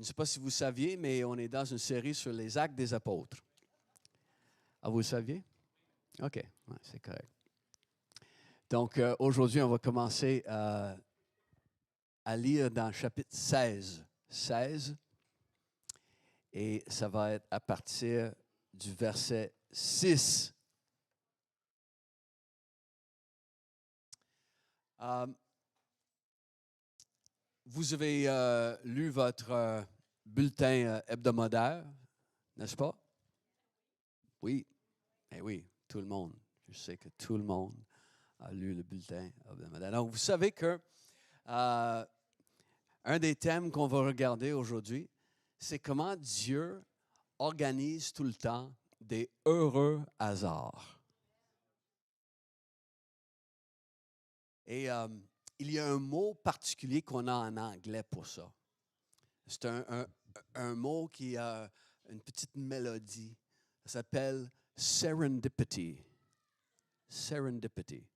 ne sais pas si vous saviez, mais on est dans une série sur les actes des apôtres. Ah, vous le saviez? OK, ouais, c'est correct. Donc, aujourd'hui, on va commencer à lire dans le chapitre 16. 16. Et ça va être à partir du verset 6. Vous avez lu votre bulletin hebdomadaire, n'est-ce pas? Oui. Eh oui, tout le monde. Je sais que tout le monde a lu le bulletin hebdomadaire. Donc, vous savez que un des thèmes qu'on va regarder aujourd'hui, c'est comment Dieu organise tout le temps des heureux hasards. Et il y a un mot particulier qu'on a en anglais pour ça. C'est un mot qui a une petite mélodie. Ça s'appelle serendipity. Serendipity.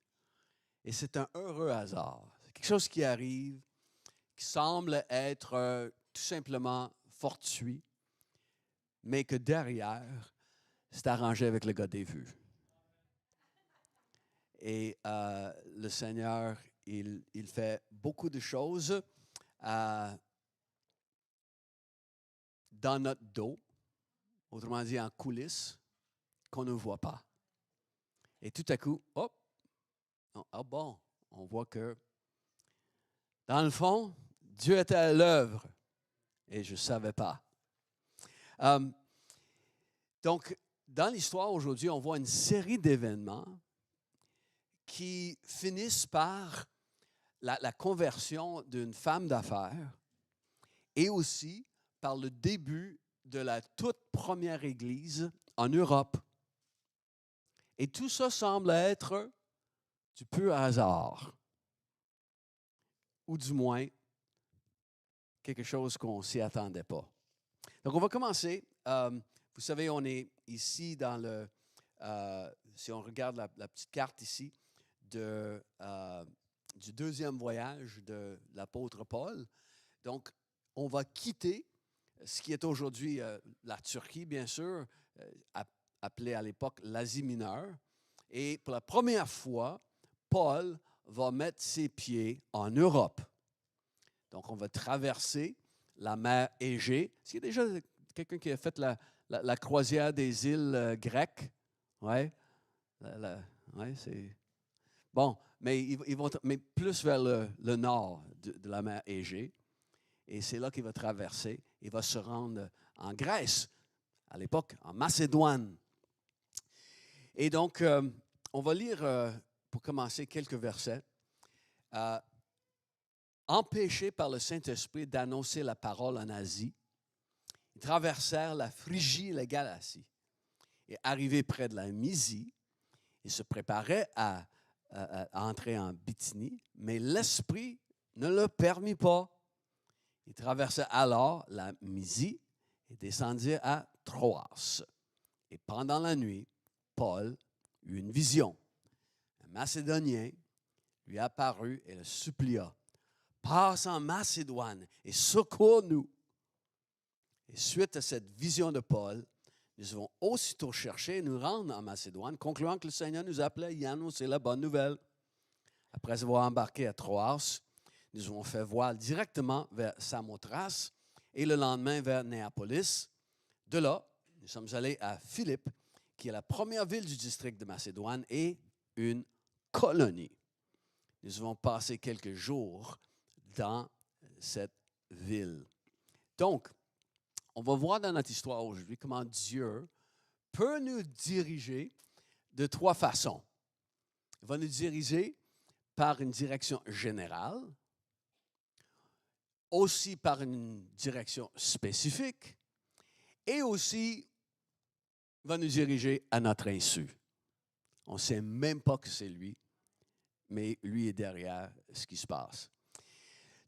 Et c'est un heureux hasard. C'est quelque chose qui arrive, qui semble être tout simplement fortuit, mais que derrière, c'est arrangé avec le gars des vues. Et le Seigneur, il fait beaucoup de choses dans notre dos, autrement dit en coulisses, qu'on ne voit pas. Et tout à coup, hop, ah bon, on voit que dans le fond, Dieu était à l'œuvre et je ne savais pas. Donc, dans l'histoire aujourd'hui, on voit une série d'événements qui finissent par la conversion d'une femme d'affaires et aussi par le début de la toute première Église en Europe. Et tout ça semble être du pur hasard, ou du moins quelque chose qu'on ne s'y attendait pas. Donc, on va commencer. Vous savez, on est ici dans le... si on regarde la petite carte ici, du deuxième voyage de l'apôtre Paul. Donc, on va quitter ce qui est aujourd'hui la Turquie, bien sûr, appelée à l'époque l'Asie mineure. Et pour la première fois, Paul va mettre ses pieds en Europe. Donc, on va traverser la mer Égée. Est-ce qu'il y a déjà quelqu'un qui a fait la croisière des îles grecques? Oui. Ouais, c'est... Bon, mais ils vont mais plus vers le nord de la mer Égée. Et c'est là qu'il va traverser. Il va se rendre en Grèce, à l'époque, en Macédoine. Et donc, on va lire, pour commencer, quelques versets. Empêchés par le Saint-Esprit d'annoncer la parole en Asie, ils traversèrent la Phrygie et la Galatie. Et arrivés près de la Mysie, ils se préparaient à entrer en Bithynie, mais l'Esprit ne le permit pas. Ils traversaient alors la Mysie et descendirent à Troas. Et pendant la nuit, Paul eut une vision. Un Macédonien lui apparut et le supplia. Passe en Macédoine et secours-nous. Et suite à cette vision de Paul, nous avons aussitôt cherché à nous rendre en Macédoine, concluant que le Seigneur nous appelait à y annoncer la bonne nouvelle. Après avoir embarqué à Troas, nous avons fait voile directement vers Samothrace et le lendemain vers Néapolis. De là, nous sommes allés à Philippe, qui est la première ville du district de Macédoine et une colonie. Nous avons passé quelques jours dans cette ville. Donc, on va voir dans notre histoire aujourd'hui comment Dieu peut nous diriger de trois façons. Il va nous diriger par une direction générale, aussi par une direction spécifique, et aussi va nous diriger à notre insu. On ne sait même pas que c'est lui, mais lui est derrière ce qui se passe.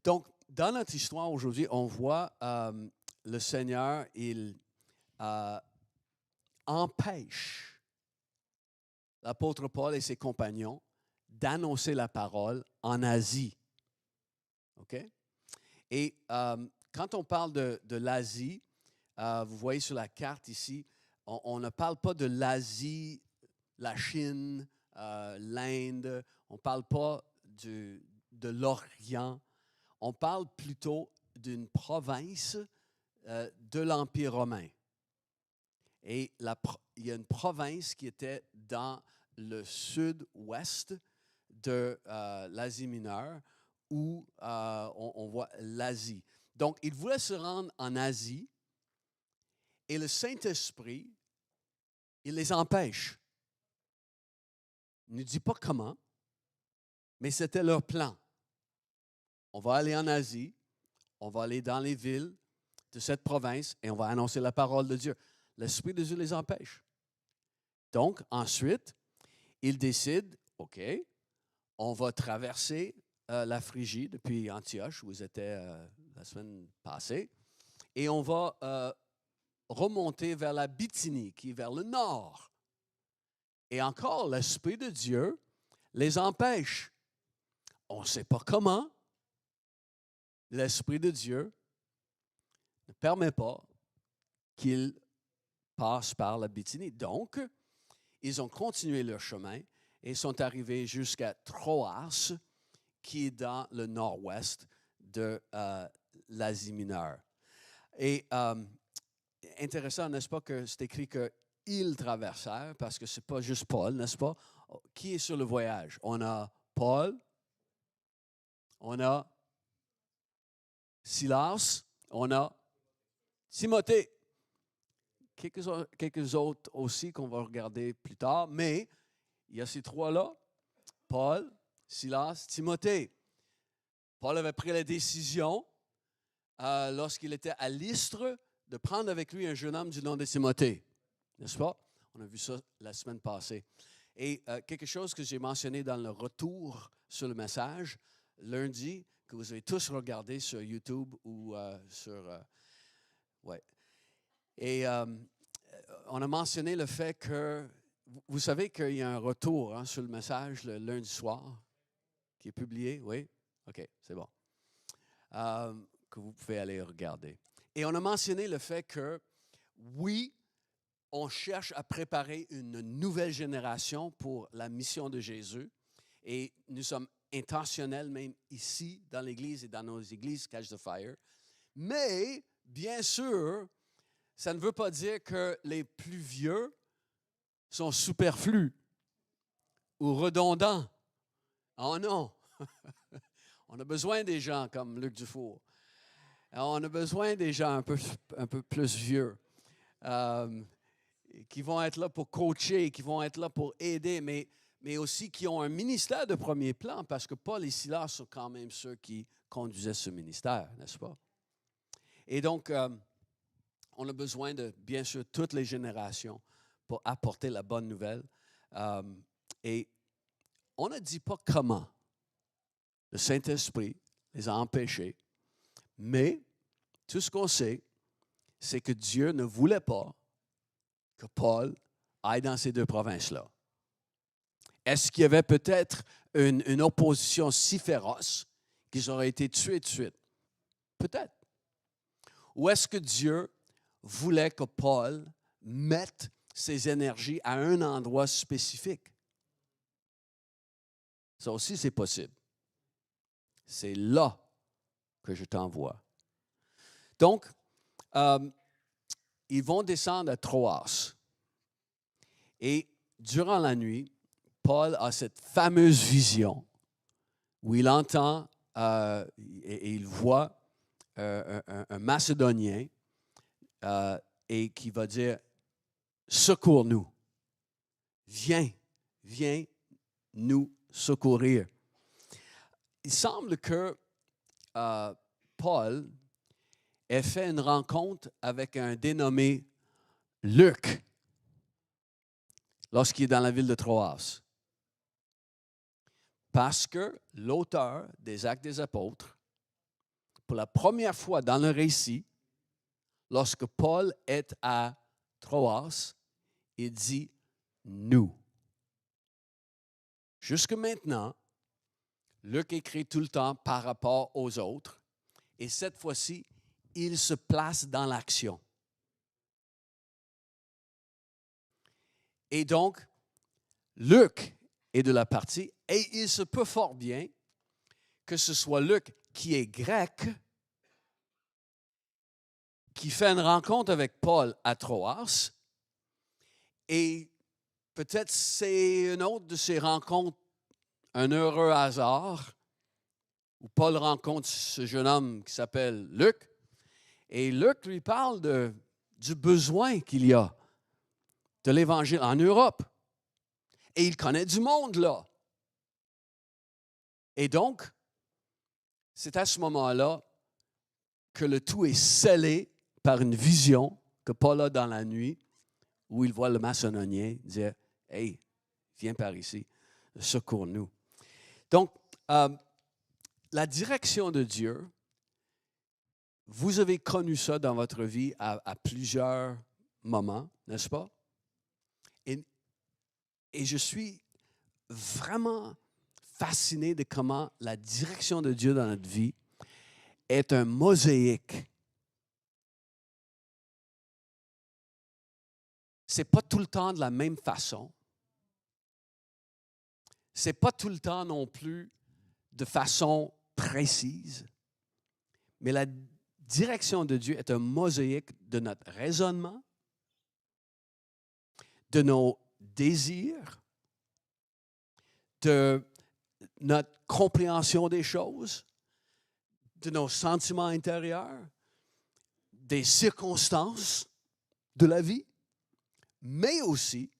Donc, dans notre histoire aujourd'hui, on voit le Seigneur, il empêche l'apôtre Paul et ses compagnons d'annoncer la parole en Asie. OK? Et quand on parle de l'Asie, vous voyez sur la carte ici, on ne parle pas de l'Asie, la Chine, l'Inde, on ne parle pas de l'Orient, on parle plutôt d'une province de l'Empire romain. Et il y a une province qui était dans le sud-ouest de l'Asie mineure où on voit l'Asie. Donc, il voulait se rendre en Asie et le Saint-Esprit, il les empêche. Il ne dit pas comment, mais c'était leur plan. On va aller en Asie, on va aller dans les villes de cette province et on va annoncer la parole de Dieu. L'Esprit de Dieu les empêche. Donc, ensuite, ils décident, OK, on va traverser la Phrygie depuis Antioche, où ils étaient la semaine passée, et on va remonter vers la Bithynie, qui est vers le nord. Et encore, l'Esprit de Dieu les empêche. On ne sait pas comment. L'Esprit de Dieu ne permet pas qu'ils passent par la Bithynie. Donc, ils ont continué leur chemin et sont arrivés jusqu'à Troas, qui est dans le nord-ouest de l'Asie mineure. Et intéressant, n'est-ce pas, que c'est écrit qu'ils traversèrent, parce que ce n'est pas juste Paul, n'est-ce pas? Qui est sur le voyage? On a Paul, on a Silas, on a Timothée. Quelques autres aussi qu'on va regarder plus tard, mais il y a ces trois-là, Paul, Silas, Timothée. Paul avait pris la décision, lorsqu'il était à Lystre, de prendre avec lui un jeune homme du nom de Timothée. N'est-ce pas? On a vu ça la semaine passée. Et quelque chose que j'ai mentionné dans le retour sur le message, lundi, que vous avez tous regardé sur YouTube ou sur... ouais. Et on a mentionné le fait que... Vous savez qu'il y a un retour sur le message le lundi soir qui est publié, oui? OK, c'est bon. Que vous pouvez aller regarder. Et on a mentionné le fait que, oui, on cherche à préparer une nouvelle génération pour la mission de Jésus. Et nous sommes intentionnels même ici, dans l'Église et dans nos églises Catch the Fire. Mais, bien sûr, ça ne veut pas dire que les plus vieux sont superflus ou redondants. Oh non! On a besoin des gens comme Luc Dufour. On a besoin des gens un peu plus vieux qui vont être là pour coacher, qui vont être là pour aider, mais aussi qui ont un ministère de premier plan, parce que Paul et Silas sont quand même ceux qui conduisaient ce ministère, n'est-ce pas? Et donc, on a besoin de, bien sûr, toutes les générations pour apporter la bonne nouvelle. Et on ne dit pas comment le Saint-Esprit les a empêchés, mais tout ce qu'on sait, c'est que Dieu ne voulait pas que Paul aille dans ces deux provinces-là. Est-ce qu'il y avait peut-être une opposition si féroce qu'ils auraient été tués de suite? Peut-être. Ou est-ce que Dieu voulait que Paul mette ses énergies à un endroit spécifique? Ça aussi, c'est possible. C'est là que je t'envoie. Donc, ils vont descendre à Troas. Et durant la nuit, Paul a cette fameuse vision où il entend et il voit un Macédonien et qui va dire « Secours-nous, viens nous secourir ». Il semble que Paul ait fait une rencontre avec un dénommé Luc lorsqu'il est dans la ville de Troas. Parce que l'auteur des Actes des Apôtres, pour la première fois dans le récit, lorsque Paul est à Troas, il dit « nous ». Jusque maintenant, Luc écrit tout le temps par rapport aux autres. Et cette fois-ci, il se place dans l'action. Et donc, Luc est de la partie, et il se peut fort bien que ce soit Luc qui est grec, qui fait une rencontre avec Paul à Troas, et peut-être c'est une autre de ces rencontres, un heureux hasard, où Paul rencontre ce jeune homme qui s'appelle Luc, et Luc lui parle du besoin qu'il y a de l'Évangile en Europe. Et il connaît du monde là. Et donc, c'est à ce moment-là que le tout est scellé par une vision que Paul a dans la nuit, où il voit le maçonnonien dire « Hey, viens par ici, secours-nous. » Donc, la direction de Dieu, vous avez connu ça dans votre vie à plusieurs moments, n'est-ce pas? Et je suis vraiment fasciné de comment la direction de Dieu dans notre vie est un mosaïque. Ce n'est pas tout le temps de la même façon. Ce n'est pas tout le temps non plus de façon précise. Mais la direction de Dieu est un mosaïque de notre raisonnement, de nos désirs, de notre compréhension des choses, de nos sentiments intérieurs, des circonstances de la vie, mais aussi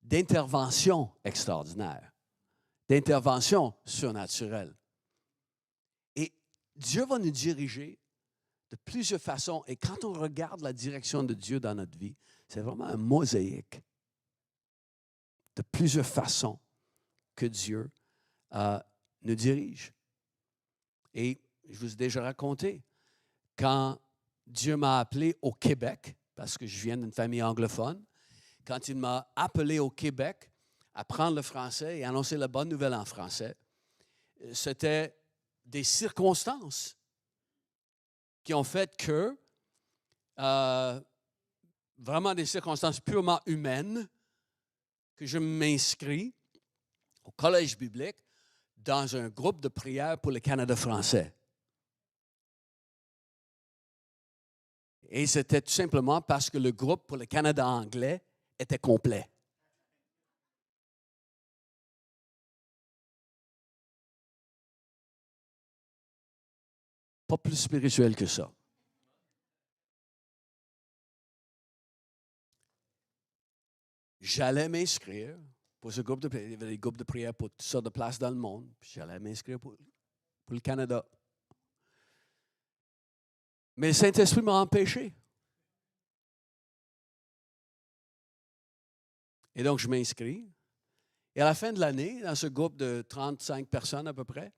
d'interventions extraordinaires, d'interventions surnaturelles. Et Dieu va nous diriger de plusieurs façons. Et quand on regarde la direction de Dieu dans notre vie, c'est vraiment un mosaïque de plusieurs façons que Dieu nous dirige. Et je vous ai déjà raconté, quand Dieu m'a appelé au Québec, parce que je viens d'une famille anglophone, quand il m'a appelé au Québec à apprendre le français et annoncer la bonne nouvelle en français, c'était des circonstances qui ont fait que, vraiment des circonstances purement humaines, que je m'inscris au collège biblique dans un groupe de prière pour le Canada français. Et c'était tout simplement parce que le groupe pour le Canada anglais était complet. Pas plus spirituel que ça. J'allais m'inscrire pour ce groupe de prière. Il y avait des groupes de prière pour toutes sortes de places dans le monde. Puis j'allais m'inscrire pour le Canada. Mais le Saint-Esprit m'a empêché. Et donc, je m'inscris. Et à la fin de l'année, dans ce groupe de 35 personnes à peu près,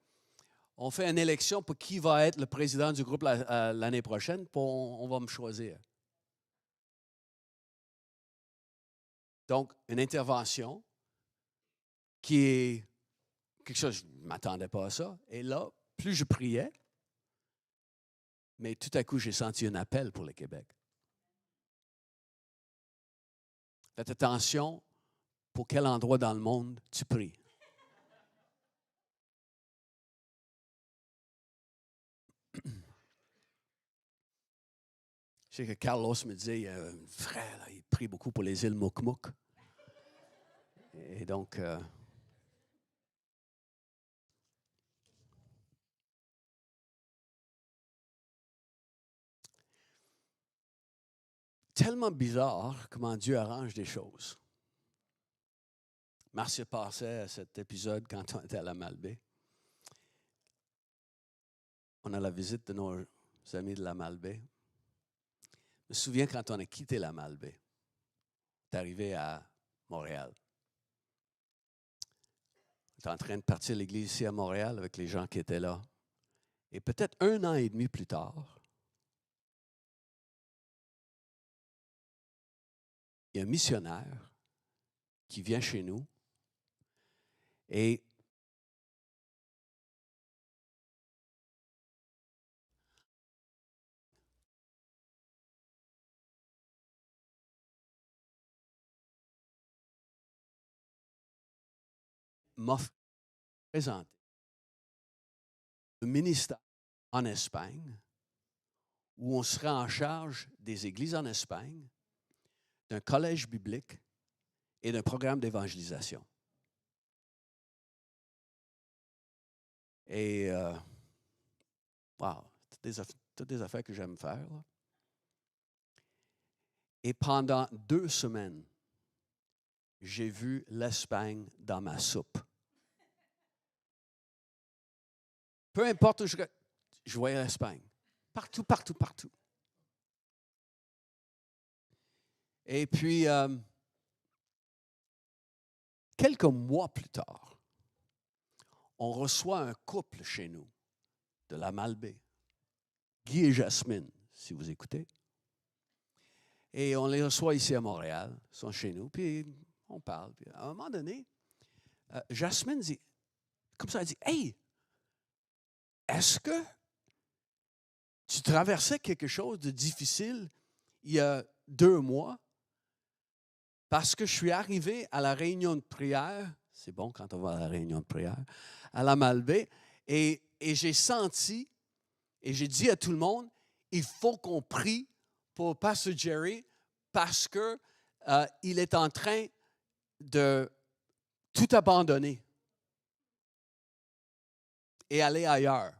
on fait une élection pour qui va être le président du groupe l'année prochaine. Puis on va me choisir. Donc, une intervention qui est quelque chose, je ne m'attendais pas à ça. Et là, plus je priais, mais tout à coup, j'ai senti un appel pour le Québec. Faites attention pour quel endroit dans le monde tu pries. Je sais que Carlos me disait, il y a un frère, là, il prie beaucoup pour les îles Mokmok. Et donc, tellement bizarre comment Dieu arrange des choses. Marcia passait à cet épisode quand on était à la Malbaie. On a la visite de nos amis de la Malbaie. Je me souviens quand on a quitté la Malbaie, on est arrivé à Montréal. On était en train de partir à l'église ici à Montréal avec les gens qui étaient là. Et peut-être 1 an et demi plus tard, il y a un missionnaire qui vient chez nous et m'a présenté un ministère en Espagne où on serait en charge des églises en Espagne, d'un collège biblique et d'un programme d'évangélisation. Et, wow, toutes des affaires que j'aime faire, là. Et pendant 2 semaines, j'ai vu l'Espagne dans ma soupe. Peu importe où je voyais l'Espagne. Partout, partout, partout. Et puis, quelques mois plus tard, on reçoit un couple chez nous de la Malbaie, Guy et Jasmine, si vous écoutez. Et on les reçoit ici à Montréal, ils sont chez nous, puis on parle. Puis à un moment donné, Jasmine dit, comme ça, elle dit, « Hey, est-ce que tu traversais quelque chose de difficile il y a 2 mois? Parce que je suis arrivé à la réunion de prière, c'est bon quand on va à la réunion de prière, à la Malbaie, et j'ai senti, et j'ai dit à tout le monde, il faut qu'on prie pour Pasteur Jerry parce qu'il est en train de tout abandonner et aller ailleurs. »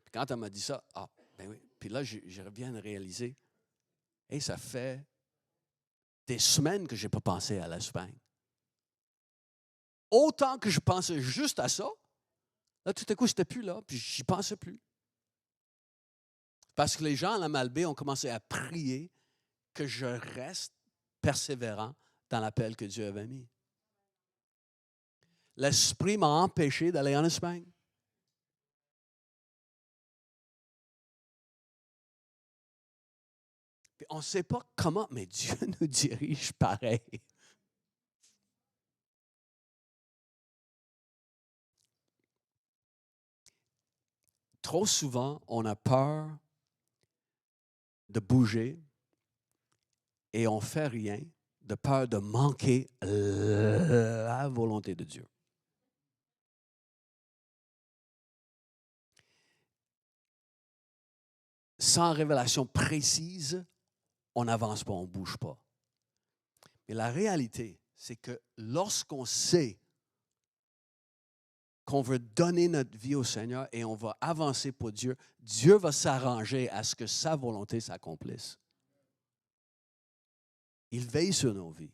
Puis quand elle m'a dit ça, ben oui. Puis là, je viens de réaliser, et ça fait des semaines que je n'ai pas pensé à l'Espagne. Autant que je pensais juste à ça, là, tout à coup, je n'étais plus là, puis je n'y pensais plus. Parce que les gens à la Malbaie ont commencé à prier que je reste persévérant dans l'appel que Dieu avait mis. L'Esprit m'a empêché d'aller en Espagne. Puis on ne sait pas comment, mais Dieu nous dirige pareil. Trop souvent, on a peur de bouger et on ne fait rien de peur de manquer la volonté de Dieu. Sans révélation précise, on n'avance pas, on ne bouge pas. Mais la réalité, c'est que lorsqu'on sait qu'on veut donner notre vie au Seigneur et on va avancer pour Dieu, Dieu va s'arranger à ce que sa volonté s'accomplisse. Il veille sur nos vies.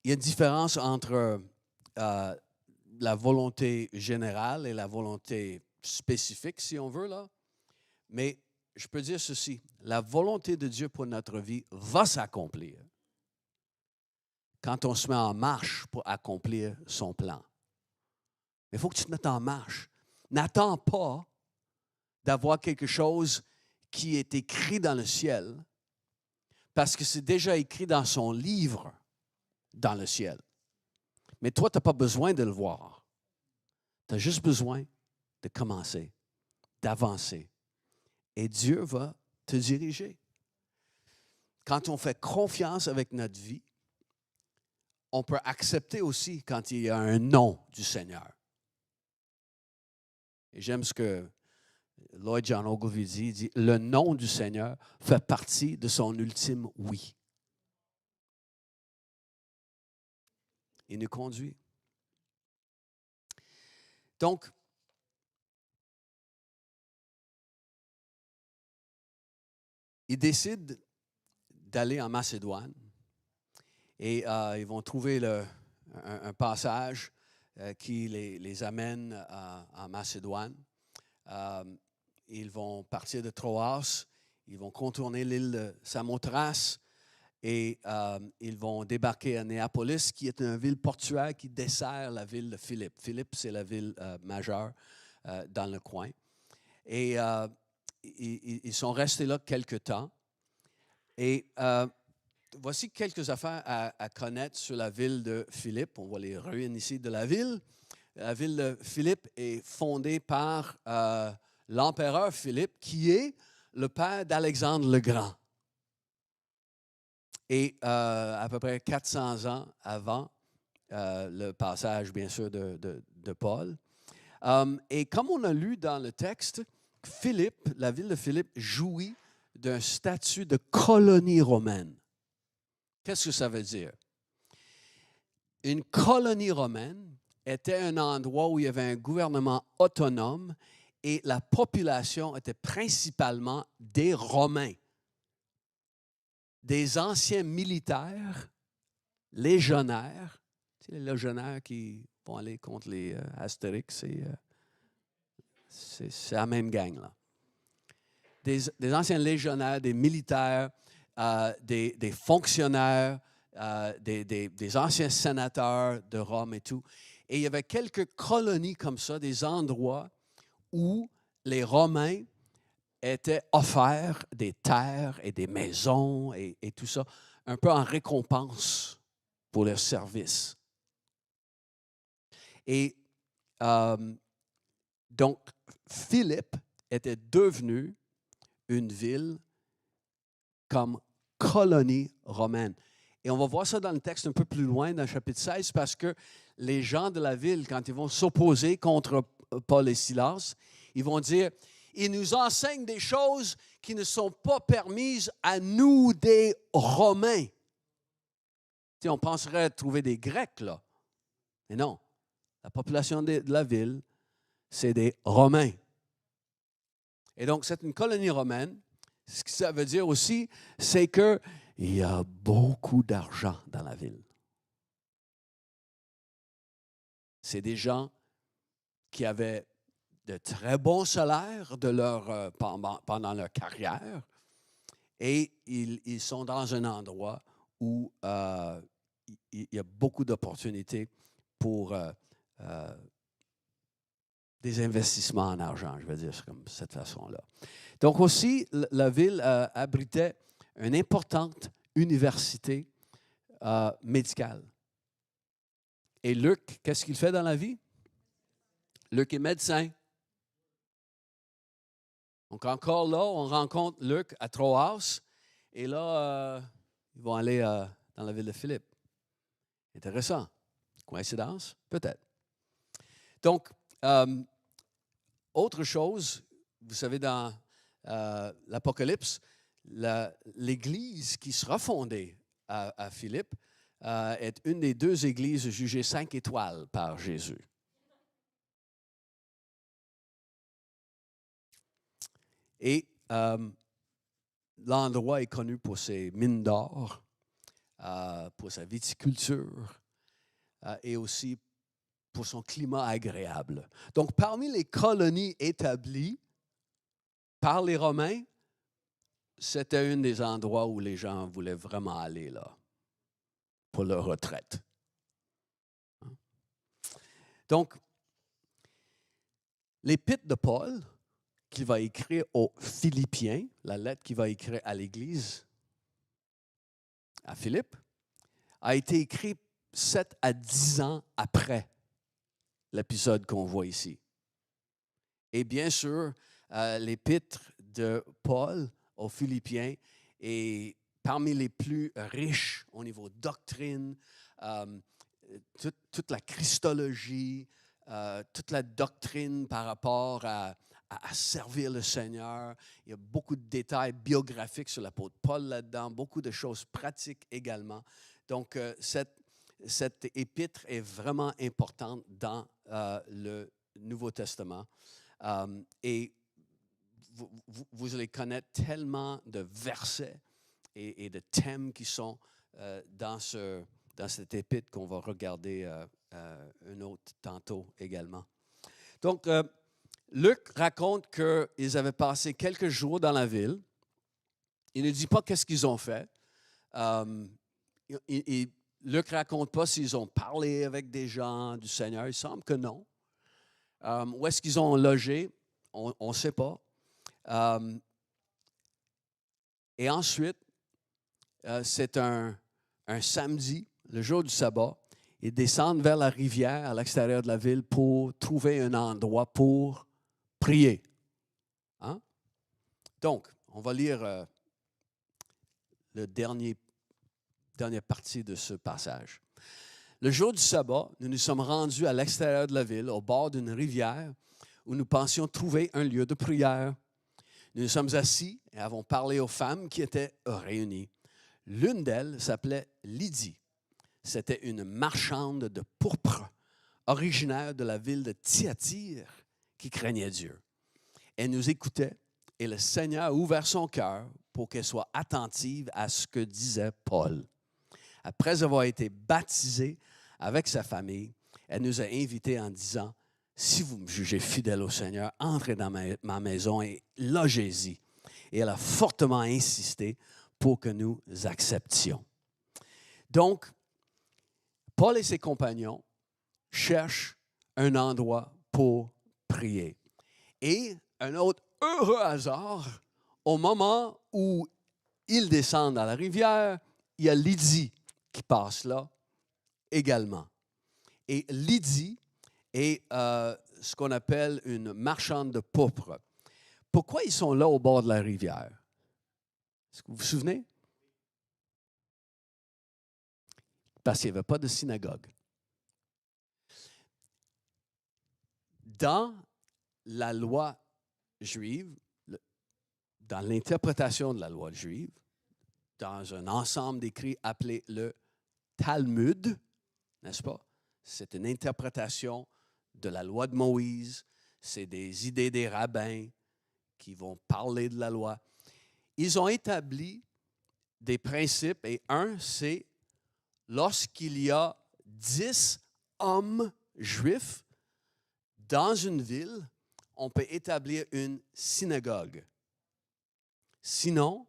Il y a une différence entre la volonté générale et la volonté spécifique, si on veut, là. Mais je peux dire ceci, la volonté de Dieu pour notre vie va s'accomplir quand on se met en marche pour accomplir son plan. Mais il faut que tu te mettes en marche. N'attends pas d'avoir quelque chose qui est écrit dans le ciel, parce que c'est déjà écrit dans son livre dans le ciel. Mais toi, tu n'as pas besoin de le voir. Tu as juste besoin de commencer, d'avancer. Et Dieu va te diriger. Quand on fait confiance avec notre vie, on peut accepter aussi quand il y a un non du Seigneur. Et j'aime ce que Lloyd John Ogilvie dit, il dit, le non du Seigneur fait partie de son ultime oui. Il nous conduit. Donc, ils décident d'aller en Macédoine et ils vont trouver un passage qui les amène en Macédoine. Ils vont partir de Troas, ils vont contourner l'île de Samothrace et ils vont débarquer à Néapolis, qui est une ville portuaire qui dessert la ville de Philippe. Philippe, c'est la ville majeure dans le coin. Et ils sont restés là quelque temps. Et voici quelques affaires à connaître sur la ville de Philippe. On voit les ruines ici de la ville. La ville de Philippe est fondée par l'empereur Philippe, qui est le père d'Alexandre le Grand. Et à peu près 400 ans avant le passage, bien sûr, de Paul. Et comme on a lu dans le texte, Philippe, la ville de Philippe, jouit d'un statut de colonie romaine. Qu'est-ce que ça veut dire? Une colonie romaine était un endroit où il y avait un gouvernement autonome et la population était principalement des Romains, des anciens militaires, légionnaires, tu sais, les légionnaires qui vont aller contre les Astérix, c'est la même gang, là. Des anciens légionnaires, des militaires, des fonctionnaires, des anciens sénateurs de Rome et tout. Et il y avait quelques colonies comme ça, des endroits où les Romains étaient offerts des terres et des maisons et tout ça, un peu en récompense pour leur service. Et donc, Philippe était devenu une ville comme colonie romaine. Et on va voir ça dans le texte un peu plus loin, dans le chapitre 16, parce que les gens de la ville, quand ils vont s'opposer contre Paul et Silas, ils vont dire, ils nous enseignent des choses qui ne sont pas permises à nous, des Romains. Tu sais, on penserait trouver des Grecs, là. Mais non, la population de la ville, c'est des Romains. Et donc, c'est une colonie romaine. Ce que ça veut dire aussi, c'est qu'il y a beaucoup d'argent dans la ville. C'est des gens qui avaient de très bons salaires pendant leur carrière et ils sont dans un endroit où il y a beaucoup d'opportunités pour des investissements en argent, je vais dire comme cette façon-là. Donc aussi, la ville abritait une importante université médicale. Et Luc, qu'est-ce qu'il fait dans la vie? Luc est médecin. Donc encore là, on rencontre Luc à Troas. Et là, ils vont aller dans la ville de Philippe. Intéressant. Coïncidence? Peut-être. Donc, autre chose, vous savez, dans l'Apocalypse, l'Église qui sera fondée à Philippe est une des deux églises jugées 5 étoiles par Jésus. Et l'endroit est connu pour ses mines d'or, pour sa viticulture et aussi pour son climat agréable. Donc, parmi les colonies établies par les Romains, c'était un des endroits où les gens voulaient vraiment aller là, pour leur retraite. Donc, l'épître de Paul, qu'il va écrire aux Philippiens, la lettre qu'il va écrire à l'Église, à Philippe, a été écrite 7 à 10 ans après l'épisode qu'on voit ici. Et bien sûr, l'épître de Paul aux Philippiens est parmi les plus riches au niveau doctrine, toute la christologie, toute la doctrine par rapport à servir le Seigneur. Il y a beaucoup de détails biographiques sur l'apôtre Paul là-dedans, beaucoup de choses pratiques également. Donc, cette épître est vraiment importante dans le Nouveau Testament. Et vous allez connaître tellement de versets et de thèmes qui sont dans cette épître qu'on va regarder un autre tantôt également. Donc, Luc raconte qu'ils avaient passé quelques jours dans la ville. Il ne dit pas qu'est-ce qu'ils ont fait. Luc ne raconte pas s'ils ont parlé avec des gens du Seigneur. Il semble que non. Où est-ce qu'ils ont logé? On ne sait pas. Et ensuite, c'est un samedi, le jour du sabbat. Ils descendent vers la rivière à l'extérieur de la ville pour trouver un endroit pour prier. Hein? Donc, on va lire le dernier dernière partie de ce passage. Le jour du sabbat, nous nous sommes rendus à l'extérieur de la ville, au bord d'une rivière, où nous pensions trouver un lieu de prière. Nous nous sommes assis et avons parlé aux femmes qui étaient réunies. L'une d'elles s'appelait Lydie. C'était une marchande de pourpre, originaire de la ville de Thyatire, qui craignait Dieu. Elle nous écoutait et le Seigneur a ouvert son cœur pour qu'elle soit attentive à ce que disait Paul. Après avoir été baptisée avec sa famille, elle nous a invités en disant, « Si vous me jugez fidèle au Seigneur, entrez dans ma maison et logez-y. » Et elle a fortement insisté pour que nous acceptions. Donc, Paul et ses compagnons cherchent un endroit pour prier. Et un autre heureux hasard, au moment où ils descendent dans la rivière, il y a Lydie qui passe là également. Et Lydie est ce qu'on appelle une marchande de pourpre. Pourquoi ils sont là au bord de la rivière? Est-ce que vous vous souvenez? Parce qu'il n'y avait pas de synagogue. Dans la loi juive, dans l'interprétation de la loi juive, dans un ensemble d'écrits appelé le Talmud, n'est-ce pas? C'est une interprétation de la loi de Moïse, c'est des idées des rabbins qui vont parler de la loi. Ils ont établi des principes et un, c'est lorsqu'il y a 10 hommes juifs dans une ville, on peut établir une synagogue. Sinon,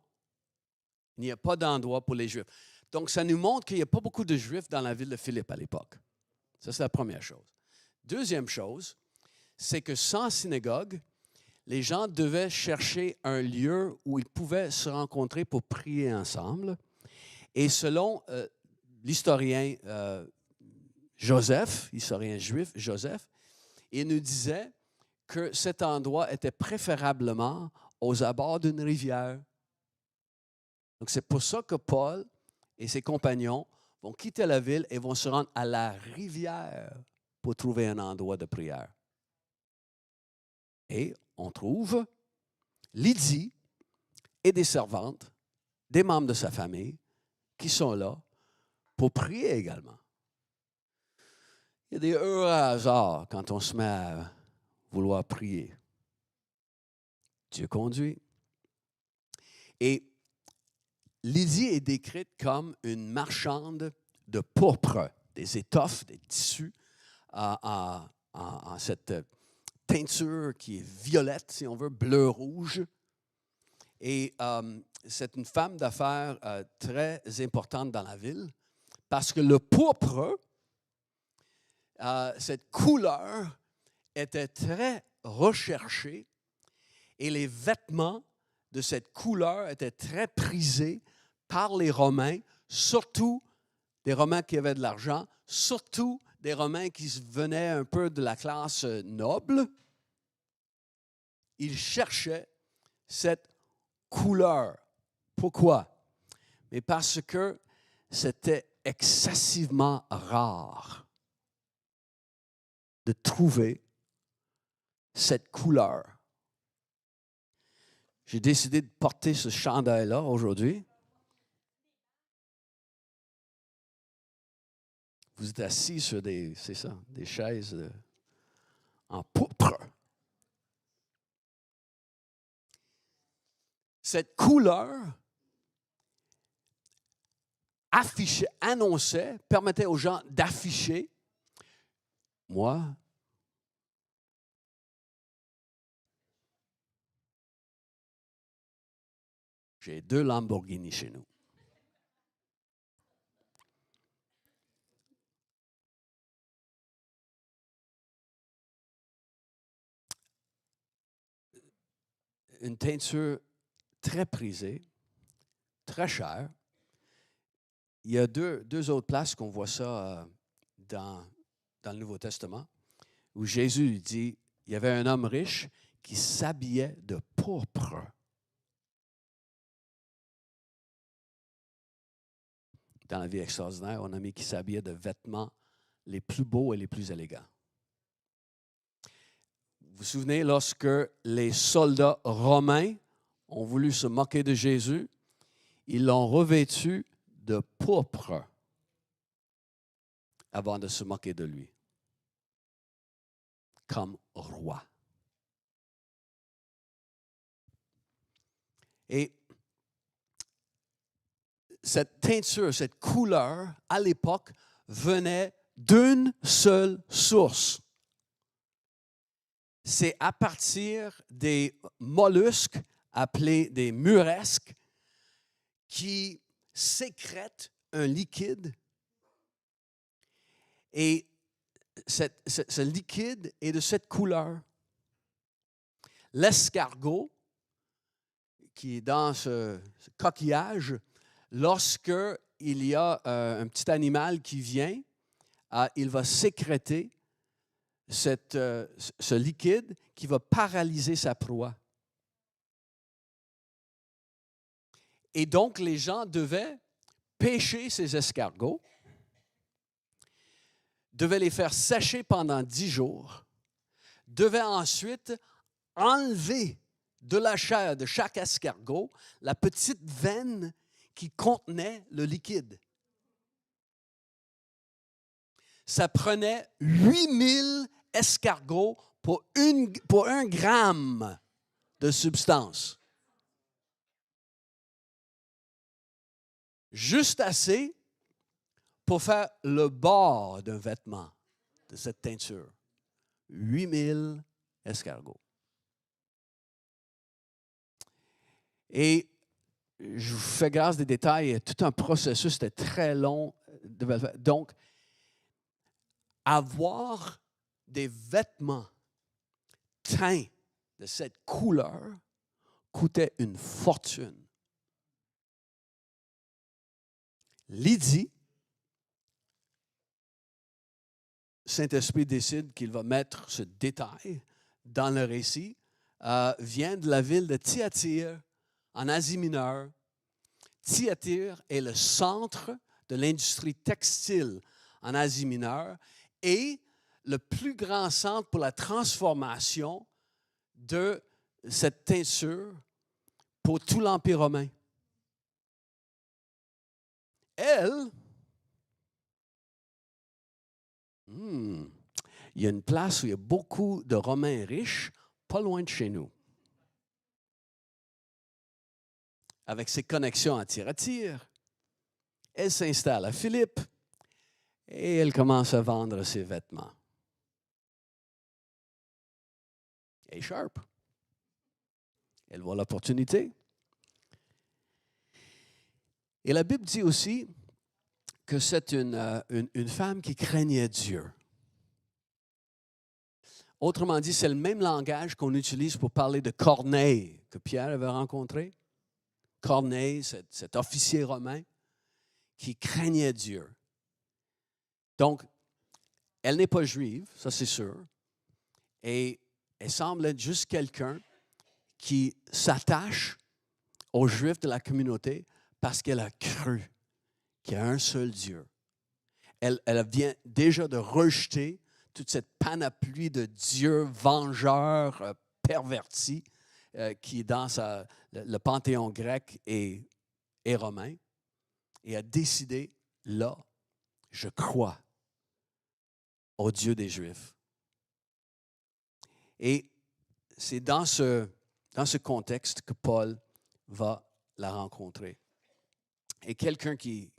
il n'y a pas d'endroit pour les Juifs. Donc, ça nous montre qu'il n'y a pas beaucoup de Juifs dans la ville de Philippe à l'époque. Ça, c'est la première chose. Deuxième chose, c'est que sans synagogue, les gens devaient chercher un lieu où ils pouvaient se rencontrer pour prier ensemble. Et selon l'historien Joseph, historien juif Joseph, il nous disait que cet endroit était préférablement aux abords d'une rivière. Donc, c'est pour ça que Paul et ses compagnons vont quitter la ville et vont se rendre à la rivière pour trouver un endroit de prière. Et on trouve Lydie et des servantes, des membres de sa famille, qui sont là pour prier également. Il y a des heureux hasards quand on se met à vouloir prier. Dieu conduit. Et Lydie est décrite comme une marchande de pourpre, des étoffes, des tissus, en cette teinture qui est violette, si on veut, bleu-rouge. Et c'est une femme d'affaires très importante dans la ville parce que le pourpre, cette couleur, était très recherchée et les vêtements de cette couleur étaient très prisés par les Romains, surtout des Romains qui avaient de l'argent, surtout des Romains qui venaient un peu de la classe noble. Ils cherchaient cette couleur. Pourquoi? Mais parce que c'était excessivement rare de trouver cette couleur. J'ai décidé de porter ce chandail-là aujourd'hui. Vous êtes assis sur des chaises en pourpre. Cette couleur annonçait, permettait aux gens d'afficher, moi, j'ai 2 Lamborghini chez nous. Une teinture très prisée, très chère. Il y a deux autres places qu'on voit ça dans le Nouveau Testament, où Jésus dit, il y avait un homme riche qui s'habillait de pourpre. Dans la vie extraordinaire, on a mis qui s'habillait de vêtements les plus beaux et les plus élégants. Vous vous souvenez, lorsque les soldats romains ont voulu se moquer de Jésus, ils l'ont revêtu de pourpre avant de se moquer de lui, comme roi. Et cette teinture, cette couleur, à l'époque, venait d'une seule source. C'est à partir des mollusques appelés des muresques qui sécrètent un liquide. Et ce liquide est de cette couleur. L'escargot, qui est dans ce coquillage, lorsque il y a un petit animal qui vient, il va sécréter ce liquide qui va paralyser sa proie. Et donc, les gens devaient pêcher ces escargots, devaient les faire sécher pendant 10 jours, devaient ensuite enlever de la chair de chaque escargot la petite veine qui contenait le liquide. Ça prenait 8000 escargots pour 1 gramme de substance. Juste assez pour faire le bord d'un vêtement de cette teinture. 8000 escargots. Et je vous fais grâce des détails, tout un processus, c'était très long. Donc, avoir des vêtements teints de cette couleur coûtait une fortune. Lydie, Saint-Esprit décide qu'il va mettre ce détail dans le récit, vient de la ville de Thyatire, en Asie mineure. Thyatire est le centre de l'industrie textile en Asie mineure et le plus grand centre pour la transformation de cette teinture pour tout l'Empire romain. Elle, il y a une place où il y a beaucoup de Romains riches, pas loin de chez nous. Avec ses connexions à Thyatire, elle s'installe à Philippe et elle commence à vendre ses vêtements. Elle est sharp. Elle voit l'opportunité. Et la Bible dit aussi que c'est une femme qui craignait Dieu. Autrement dit, c'est le même langage qu'on utilise pour parler de Corneille que Pierre avait rencontré. Corneille, cet officier romain qui craignait Dieu. Donc, elle n'est pas juive, ça c'est sûr. Et elle semble être juste quelqu'un qui s'attache aux Juifs de la communauté parce qu'elle a cru qu'il y a un seul Dieu. Elle vient déjà de rejeter toute cette panoplie de dieux vengeurs, pervertis, qui est dans le panthéon grec et romain, et a décidé, là, je crois au Dieu des Juifs. Et c'est dans ce contexte que Paul va la rencontrer. Et quelqu'un qui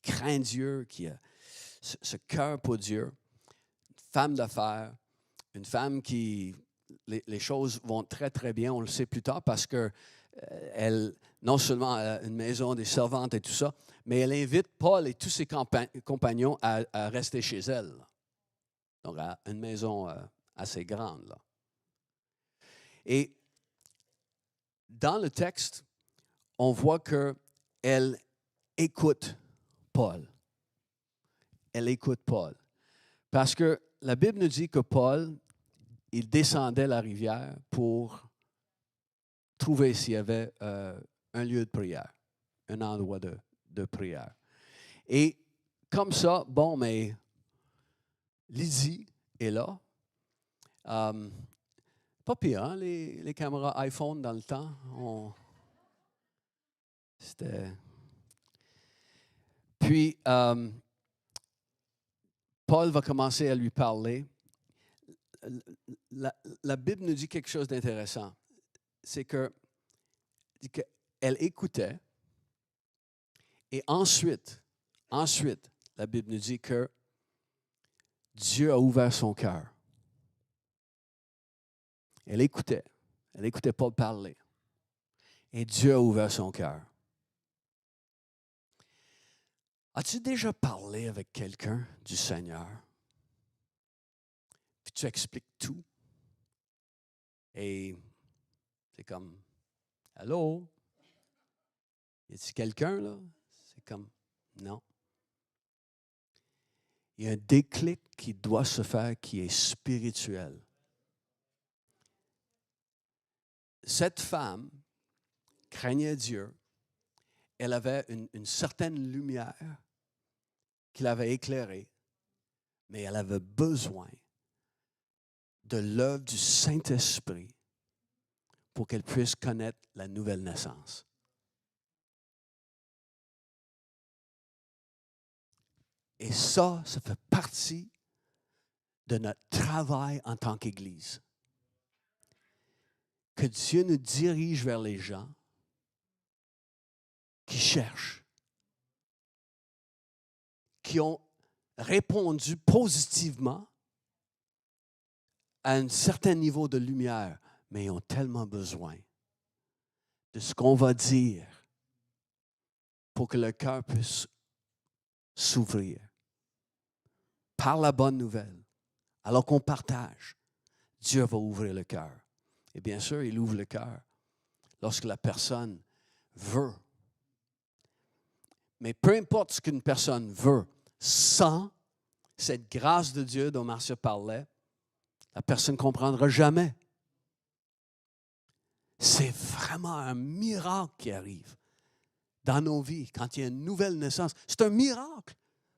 craint Dieu, qui a ce cœur pour Dieu, une femme d'affaires, une femme qui, les choses vont très, très bien, on le sait plus tard, parce que elle, non seulement a une maison, des servantes et tout ça, mais elle invite Paul et tous ses compagnons à rester chez elle. Donc, à une maison assez grande, là. Et dans le texte, on voit qu'elle écoute Paul. Elle écoute Paul. Parce que la Bible nous dit que Paul, il descendait la rivière pour trouver s'il y avait un lieu de prière, un endroit de prière. Et comme ça, bon, mais Lydie est là. Pas pire, hein, les caméras iPhone dans le temps. C'était... Puis, Paul va commencer à lui parler. La Bible nous dit quelque chose d'intéressant. C'est qu'elle écoutait. Et ensuite, la Bible nous dit que Dieu a ouvert son cœur. Elle écoutait Paul parler. Et Dieu a ouvert son cœur. As-tu déjà parlé avec quelqu'un du Seigneur? Puis tu expliques tout. Et c'est comme, allô? Y a-t-il quelqu'un là? C'est comme, non. Il y a un déclic qui doit se faire qui est spirituel. Cette femme craignait Dieu. Elle avait une certaine lumière qui l'avait éclairée, mais elle avait besoin de l'œuvre du Saint-Esprit pour qu'elle puisse connaître la nouvelle naissance. Et ça fait partie de notre travail en tant qu'Église. Que Dieu nous dirige vers les gens qui cherchent, qui ont répondu positivement à un certain niveau de lumière, mais ils ont tellement besoin de ce qu'on va dire pour que le cœur puisse s'ouvrir par la bonne nouvelle. Alors qu'on partage, Dieu va ouvrir le cœur. Et bien sûr, il ouvre le cœur lorsque la personne veut. Mais peu importe ce qu'une personne veut, sans cette grâce de Dieu dont Marcia parlait, la personne ne comprendra jamais. C'est vraiment un miracle qui arrive dans nos vies quand il y a une nouvelle naissance. C'est un miracle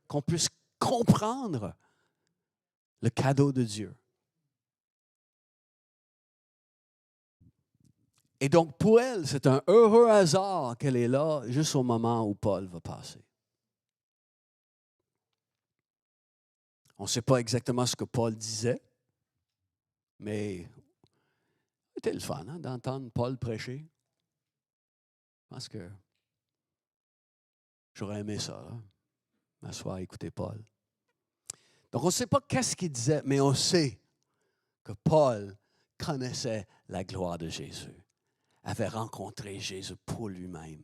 qu'on puisse comprendre le cadeau de Dieu. Et donc, pour elle, c'est un heureux hasard qu'elle est là juste au moment où Paul va passer. On ne sait pas exactement ce que Paul disait, mais c'était le fun d'entendre Paul prêcher. Je pense que j'aurais aimé ça, m'asseoir à écouter Paul. Donc, on ne sait pas qu'est-ce qu'il disait, mais on sait que Paul connaissait la gloire de Jésus, avait rencontré Jésus pour lui-même.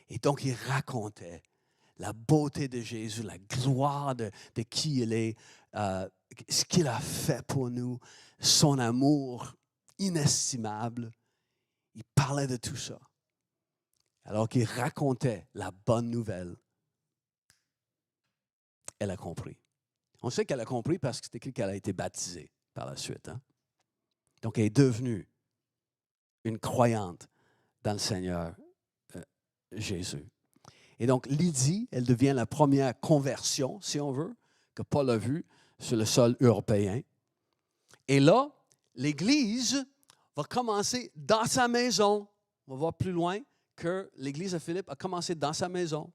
Et donc, il racontait la beauté de Jésus, la gloire de qui il est, ce qu'il a fait pour nous, son amour inestimable. Il parlait de tout ça. Alors qu'il racontait la bonne nouvelle, elle a compris. On sait qu'elle a compris parce que c'est écrit qu'elle a été baptisée par la suite. Donc, elle est devenue une croyante dans le Seigneur Jésus. Et donc, Lydie, elle devient la première conversion, si on veut, que Paul a vue sur le sol européen. Et là, l'Église va commencer dans sa maison. On va voir plus loin que l'Église de Philippe a commencé dans sa maison.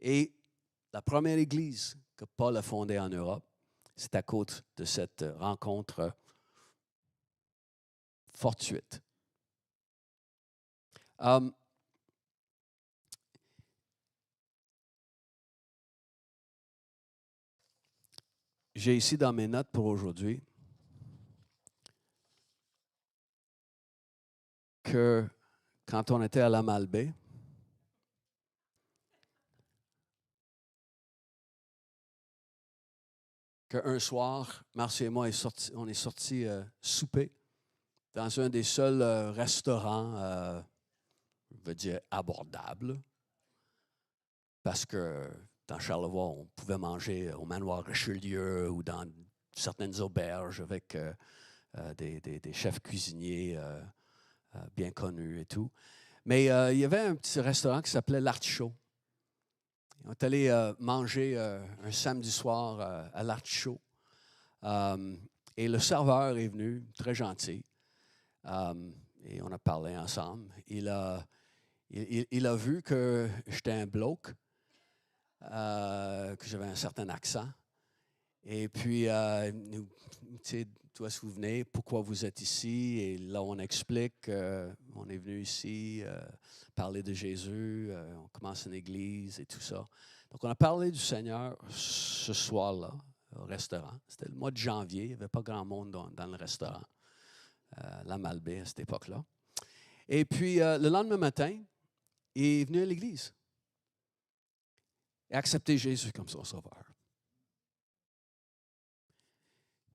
Et la première Église que Paul a fondée en Europe, c'est à cause de cette rencontre fortuite. J'ai ici dans mes notes pour aujourd'hui que quand on était à la Malbaie, qu'un soir, Marcia et moi, on est sortis souper dans un des seuls restaurants, je veux dire, abordables, parce que dans Charlevoix, on pouvait manger au Manoir Richelieu ou dans certaines auberges avec des chefs cuisiniers bien connus et tout. Mais il y avait un petit restaurant qui s'appelait l'Artichaut. On est allé manger un samedi soir à l'Artichaut. Et le serveur est venu, très gentil, et on a parlé ensemble. Il a vu que j'étais un bloke, que j'avais un certain accent. Et puis, tu sais, tu dois se souvenir pourquoi vous êtes ici. Et là, on explique qu'on est venu ici parler de Jésus. On commence une église et tout ça. Donc, on a parlé du Seigneur ce soir-là au restaurant. C'était le mois de janvier. Il n'y avait pas grand monde dans le restaurant, la Malbaie à cette époque-là. Et puis, le lendemain matin, il est venu à l'église et a accepté Jésus comme son sauveur.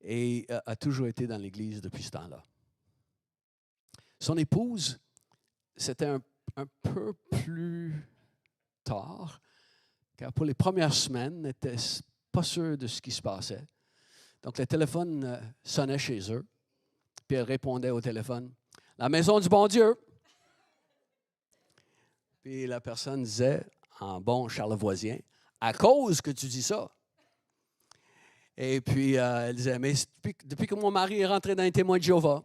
Et a toujours été dans l'Église depuis ce temps-là. Son épouse, c'était un peu plus tard, car pour les premières semaines, n'était pas sûre de ce qui se passait. Donc, le téléphone sonnait chez eux, puis elle répondait au téléphone, « La maison du bon Dieu! » Puis la personne disait, en bon charlevoisien, « À cause que tu dis ça! » Et puis, elle disait, mais depuis que mon mari est rentré dans les témoins de Jéhovah.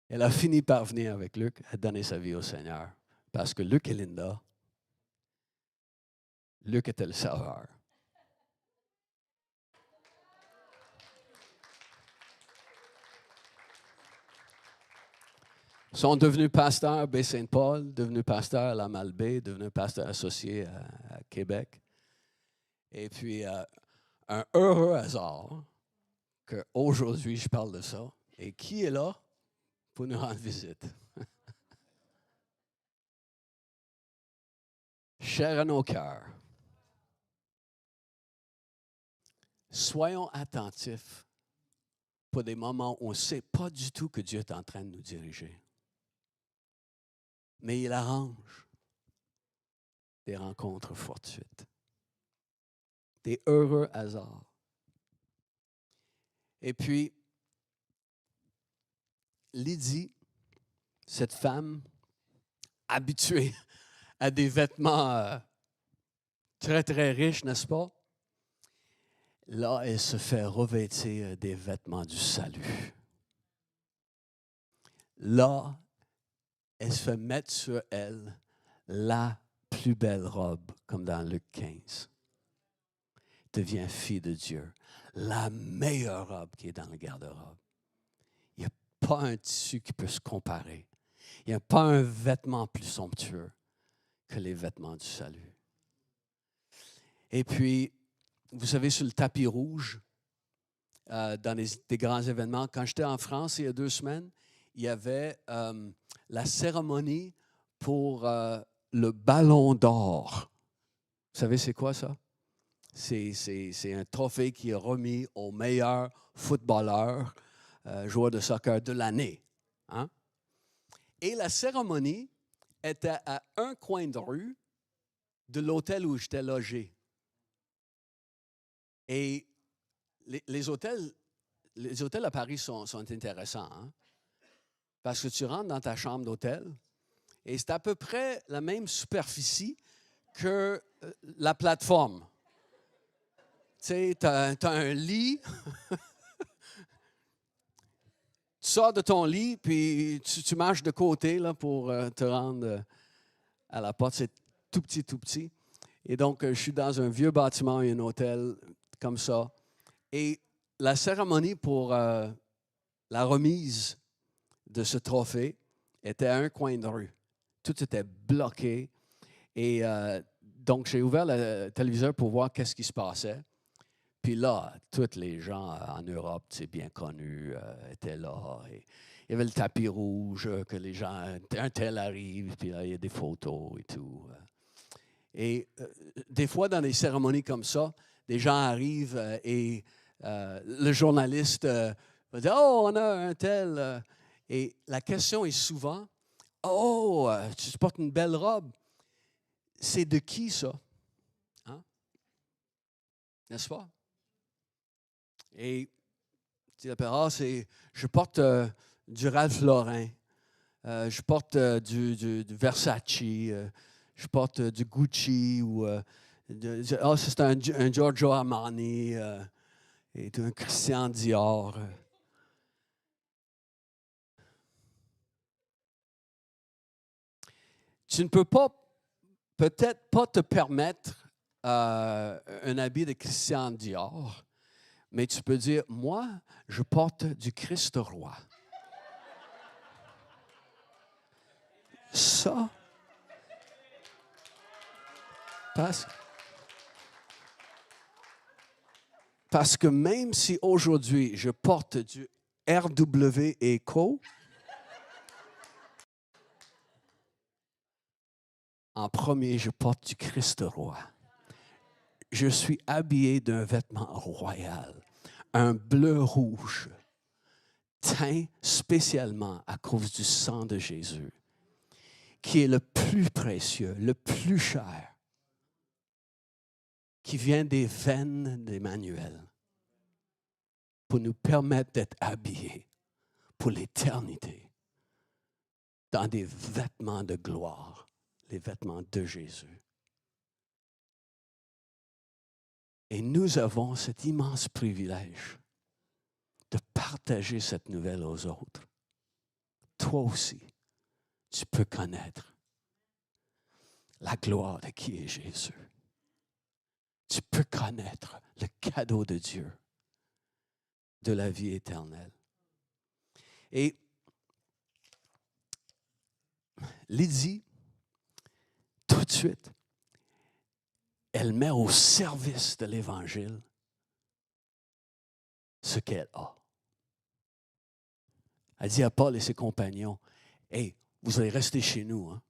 Elle a fini par venir avec Luc à donner sa vie au Seigneur. Parce que Luc et Linda, Luc était le serveur. Ils sont devenus pasteurs à Baie-Saint-Paul, devenus pasteurs à la Malbaie, devenus pasteurs associés à Québec. Et puis, un heureux hasard qu'aujourd'hui, je parle de ça. Et qui est là pour nous rendre visite? Cher à nos cœurs, soyons attentifs pour des moments où on ne sait pas du tout que Dieu est en train de nous diriger. Mais il arrange des rencontres fortuites, des heureux hasards. Et puis, Lydie, cette femme habituée à des vêtements très, très riches, n'est-ce pas? Là, elle se fait revêtir des vêtements du salut. Là, elle se fait mettre sur elle la plus belle robe, comme dans Luc 15. Devient fille de Dieu. La meilleure robe qui est dans le garde-robe. Il n'y a pas un tissu qui peut se comparer. Il n'y a pas un vêtement plus somptueux que les vêtements du salut. Et puis, vous savez, sur le tapis rouge, dans des grands événements, quand j'étais en France il y a 2 semaines, il y avait la cérémonie pour le Ballon d'Or. Vous savez, c'est quoi ça? C'est un trophée qui est remis au meilleur footballeur, joueur de soccer de l'année. Hein? Et la cérémonie était à un coin de rue de l'hôtel où j'étais logé. Et les hôtels à Paris sont intéressants. Hein? Parce que tu rentres dans ta chambre d'hôtel et c'est à peu près la même superficie que la plateforme. Tu sais, tu as un lit. Tu sors de ton lit, puis tu marches de côté là, pour te rendre à la porte. C'est tout petit, tout petit. Et donc, je suis dans un vieux bâtiment, un hôtel comme ça. Et la cérémonie pour la remise de ce trophée était à un coin de rue. Tout était bloqué. Et donc, j'ai ouvert le téléviseur pour voir qu'est-ce qui se passait. Puis là, tous les gens en Europe, c'est bien connu, étaient là. Et il y avait le tapis rouge, que les gens, un tel arrive, puis là, il y a des photos et tout. Et des fois, dans des cérémonies comme ça, des gens arrivent et le journaliste va dire « Oh, on a un tel. » Et la question est souvent « Oh, tu portes une belle robe. » C'est de qui ça? Hein? N'est-ce pas? Et tu dis, je porte du Ralph Lauren. Je porte du Versace, je porte du Gucci ou c'est un Giorgio Armani et un Christian Dior. Tu ne peux pas, peut-être pas te permettre un habit de Christian Dior, mais tu peux dire, moi, je porte du Christ roi. Ça, parce que même si aujourd'hui je porte du RW Eco, en premier, je porte du Christ roi. Je suis habillé d'un vêtement royal, un bleu-rouge, teint spécialement à cause du sang de Jésus, qui est le plus précieux, le plus cher, qui vient des veines d'Emmanuel, pour nous permettre d'être habillés pour l'éternité, dans des vêtements de gloire, les vêtements de Jésus. Et nous avons cet immense privilège de partager cette nouvelle aux autres. Toi aussi, tu peux connaître la gloire de qui est Jésus. Tu peux connaître le cadeau de Dieu, de la vie éternelle. Et Lydie, tout de suite, elle met au service de l'Évangile ce qu'elle a. Elle dit à Paul et ses compagnons, « Hey, vous allez rester chez nous. Hein? »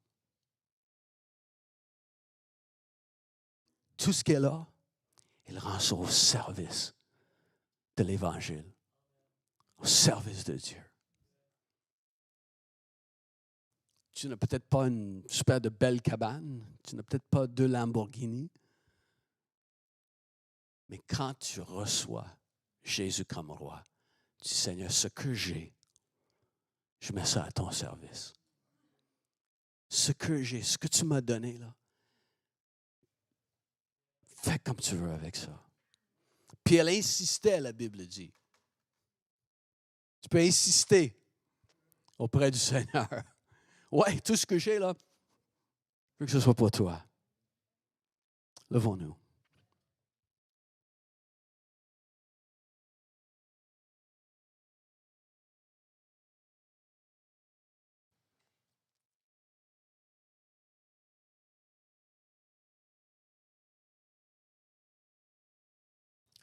Tout ce qu'elle a, elle rend ça au service de l'Évangile, au service de Dieu. Tu n'as peut-être pas une super de belle cabane, tu n'as peut-être pas 2 Lamborghini, mais quand tu reçois Jésus comme roi, tu dis, Seigneur, ce que j'ai, je mets ça à ton service. Ce que j'ai, ce que tu m'as donné, là, fais comme tu veux avec ça. Puis elle insistait, la Bible dit. Tu peux insister auprès du Seigneur. Ouais, tout ce que j'ai, là, je veux que ce soit pour toi. Levons-nous.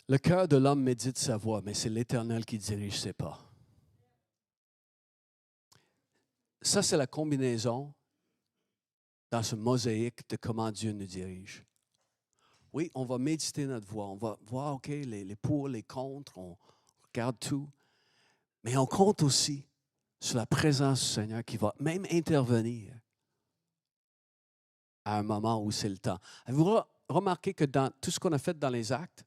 Le cœur de l'homme médite sa voix, mais c'est l'Éternel qui dirige ses pas. Ça, c'est la combinaison dans ce mosaïque de comment Dieu nous dirige. Oui, on va méditer notre voix, on va voir, OK, les pour, les contre, on regarde tout, mais on compte aussi sur la présence du Seigneur qui va même intervenir à un moment où c'est le temps. Avez-vous remarqué que dans tout ce qu'on a fait dans les actes,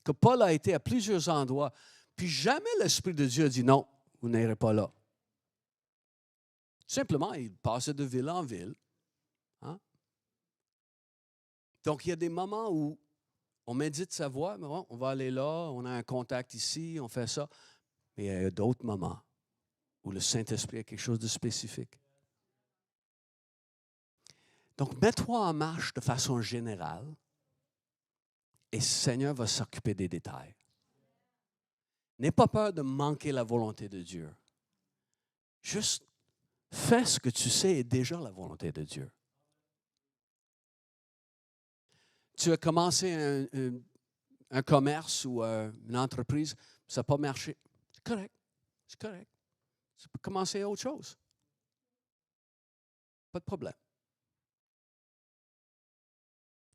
que Paul a été à plusieurs endroits, puis jamais l'Esprit de Dieu a dit non, vous n'irez pas là. Simplement, il passait de ville en ville. Hein? Donc, il y a des moments où on médite sa voix, mais bon, on va aller là, on a un contact ici, on fait ça. Mais il y a d'autres moments où le Saint-Esprit a quelque chose de spécifique. Donc, mets-toi en marche de façon générale et le Seigneur va s'occuper des détails. N'aie pas peur de manquer la volonté de Dieu. Juste fais ce que tu sais est déjà la volonté de Dieu. Tu as commencé un commerce ou une entreprise, ça n'a pas marché. C'est correct. C'est correct. Tu peux commencer autre chose. Pas de problème.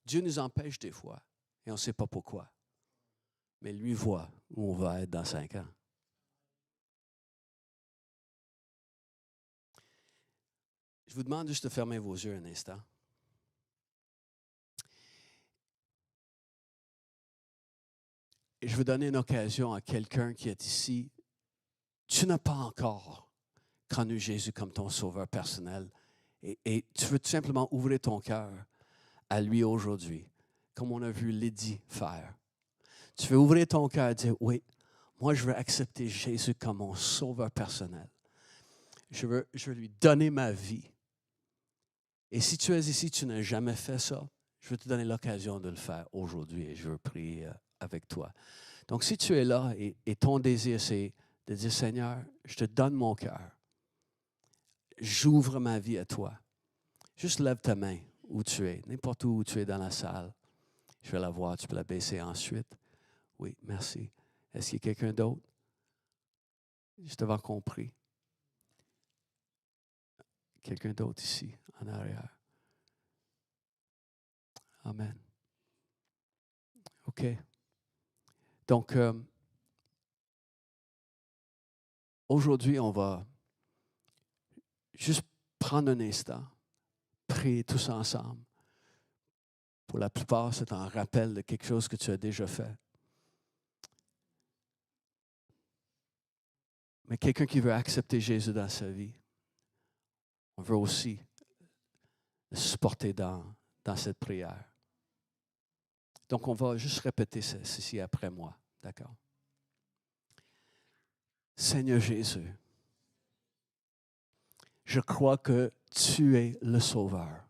Dieu nous empêche des fois et on ne sait pas pourquoi. Mais lui voit où on va être dans 5 ans. Je vous demande juste de fermer vos yeux un instant. Et je veux donner une occasion à quelqu'un qui est ici. Tu n'as pas encore connu Jésus comme ton sauveur personnel et tu veux tout simplement ouvrir ton cœur à lui aujourd'hui, comme on a vu Lydie faire. Tu veux ouvrir ton cœur et dire, oui, moi je veux accepter Jésus comme mon sauveur personnel. Je veux lui donner ma vie. Et si tu es ici, tu n'as jamais fait ça, je veux te donner l'occasion de le faire aujourd'hui et je veux prier avec toi. Donc, si tu es là et ton désir, c'est de dire, Seigneur, je te donne mon cœur. J'ouvre ma vie à toi. Juste lève ta main où tu es, n'importe où tu es dans la salle. Je vais la voir, tu peux la baisser ensuite. Oui, merci. Est-ce qu'il y a quelqu'un d'autre? Juste avant qu'on prie. Quelqu'un d'autre ici, en arrière. Amen. OK. Donc, aujourd'hui, on va juste prendre un instant, prier tous ensemble. Pour la plupart, c'est un rappel de quelque chose que tu as déjà fait. Mais quelqu'un qui veut accepter Jésus dans sa vie, on veut aussi le supporter dans cette prière. Donc, on va juste répéter ceci après moi. D'accord? Seigneur Jésus, je crois que tu es le Sauveur.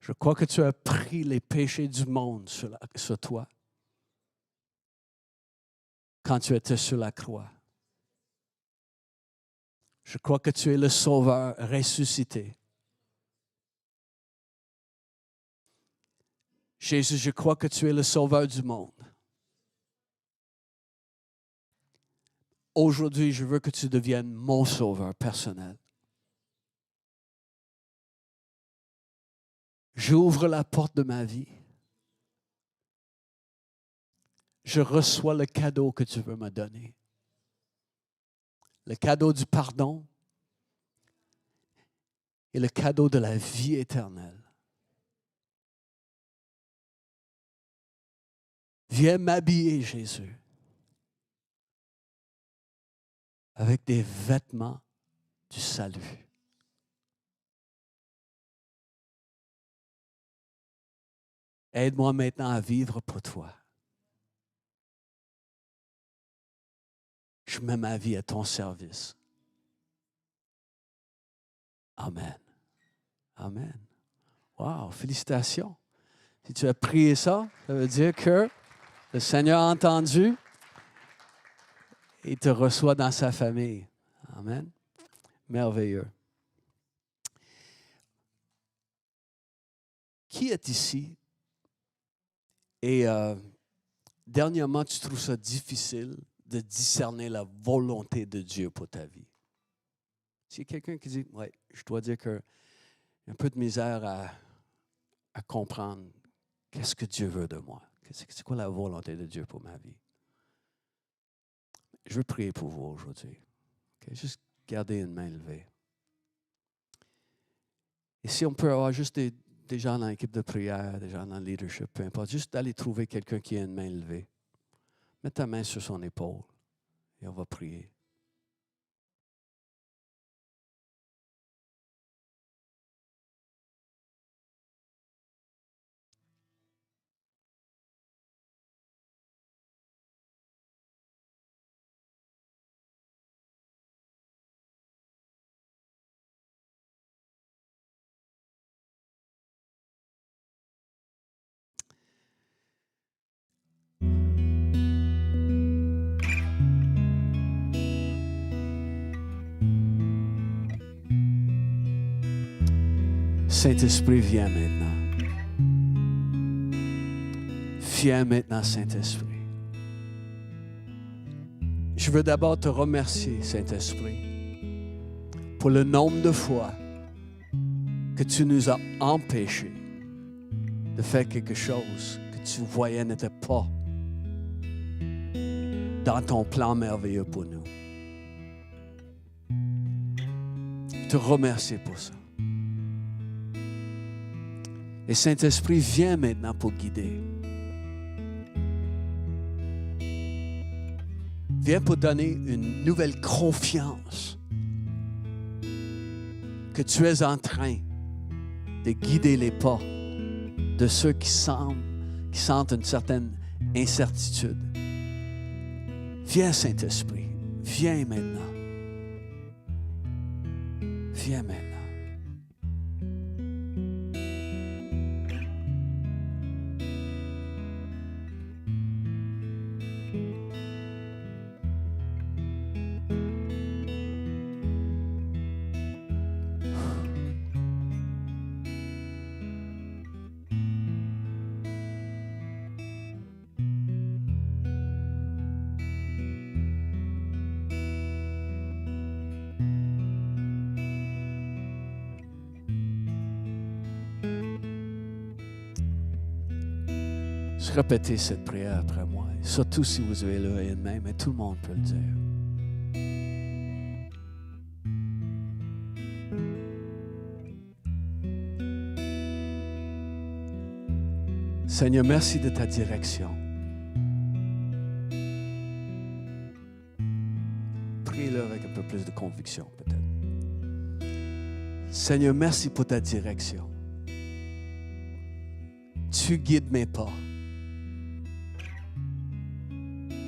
Je crois que tu as pris les péchés du monde sur toi quand tu étais sur la croix. Je crois que tu es le Sauveur ressuscité. Jésus, je crois que tu es le Sauveur du monde. Aujourd'hui, je veux que tu deviennes mon Sauveur personnel. J'ouvre la porte de ma vie. Je reçois le cadeau que tu veux me donner. Le cadeau du pardon et le cadeau de la vie éternelle. Viens m'habiller, Jésus, avec des vêtements du salut. Aide-moi maintenant à vivre pour toi. Je mets ma vie à ton service. Amen. Amen. Wow, félicitations. Si tu as prié ça, ça veut dire que le Seigneur a entendu et te reçoit dans sa famille. Amen. Merveilleux. Qui est ici et dernièrement, tu trouves ça difficile de discerner la volonté de Dieu pour ta vie? S'il y a quelqu'un qui dit, oui, je dois dire qu'il y a un peu de misère à comprendre qu'est-ce que Dieu veut de moi. C'est quoi la volonté de Dieu pour ma vie? Je veux prier pour vous aujourd'hui. Okay? Juste garder une main levée. Et si on peut avoir juste des gens dans l'équipe de prière, des gens dans le leadership, peu importe, juste d'aller trouver quelqu'un qui a une main levée. Mets ta main sur son épaule et on va prier. Saint-Esprit, viens maintenant. Viens maintenant, Saint-Esprit. Je veux d'abord te remercier, Saint-Esprit, pour le nombre de fois que tu nous as empêchés de faire quelque chose que tu voyais n'était pas dans ton plan merveilleux pour nous. Je te remercie pour ça. Et Saint-Esprit, viens maintenant pour guider. Viens pour donner une nouvelle confiance que tu es en train de guider les pas de ceux qui sentent une certaine incertitude. Viens, Saint-Esprit, viens maintenant. Viens maintenant. Répétez cette prière après moi, surtout si vous avez levé une main, mais tout le monde peut le dire. Seigneur, merci de ta direction. Priez-le avec un peu plus de conviction, peut-être. Seigneur, merci pour ta direction. Tu guides mes pas.